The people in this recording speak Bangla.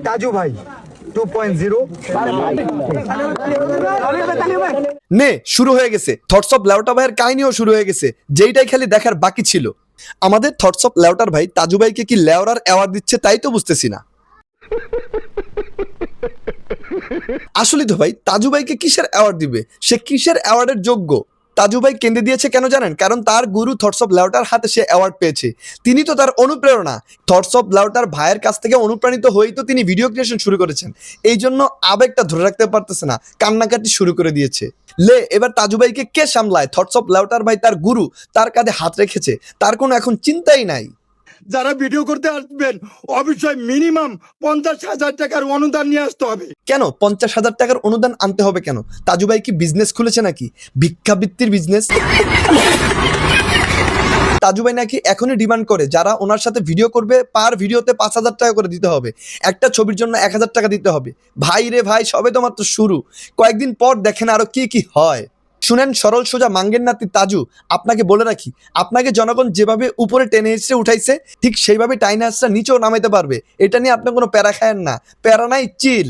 তাজু ভাই 2.0 নে শুরু হয়ে গেছে থটস অফ লেউটা ভাইয়ের কাহিনীও শুরু হয়ে গেছে, যেইটাই খালি দেখার বাকি ছিল। আমাদের থটস অফ লেউটার ভাই তাজু ভাইকে কি লেওরার অ্যাওয়ার্ড দিচ্ছে তাই তো বুঝতেছি না। আসলে তো ভাই তাজু ভাইকে কিসের অ্যাওয়ার্ড দিবে, সে কিসের অ্যাওয়ার্ডের যোগ্য? তাজু ভাই কেন্দ্রে দিয়েছে কেন জানেন? কারণ তার গুরু থটস অফ লেউটার হাতে সে অ্যাওয়ার্ড পেয়েছে, তিনি তো তার অনুপ্রেরণা। থটস অফ লেউটার ভাইয়ের কাছ থেকে অনুপ্রাণিত হয়েই তো তিনি ভিডিও ক্রিয়েশন শুরু করেছেন। এই জন্য আবেগটা ধরে রাখতে পারতেছে না, কান্নাকাটি শুরু করে দিয়েছে। লে এবার তাজু ভাইকে কে সামলায়? থটস অফ লেউটার ভাই তার গুরু, তার কাঁধে হাত রেখেছে, তার কোনো এখন চিন্তাই নাই। যারা ভিডিও করতে আসবেন অবশ্যই মিনিমাম 50,000 টাকার অনুদান নিয়ে আসতে হবে। কেন 50,000 টাকার অনুদান আনতে হবে কেন? তাজু ভাই কি বিজনেস খুলেছে নাকি, ভিক্ষাবৃত্তির বিজনেস? তাজু ভাই নাকি এখনই ডিমান্ড করে যারা ওনার সাথে ভিডিও করবে পার ভিডিওতে 5,000 টাকা করে দিতে হবে, একটা ছবির জন্য 1,000 টাকা দিতে হবে। ভাই রে ভাই, সবে তো মাত্র শুরু, কয়েকদিন পর দেখেন আরো কি কি হয়। শুনেন সরল সোজা মাঙ্গের নাতি তাজু, আপনাকে বলে রাখি, আপনাকে জনগণ যেভাবে উপরে টেনে এসে উঠাইছে ঠিক সেইভাবে টাইনাসটা নিচেও নামাইতে পারবে। এটা নিয়ে আপনি কোনো প্যারা খায়েন না, প্যারা নাই, চিল।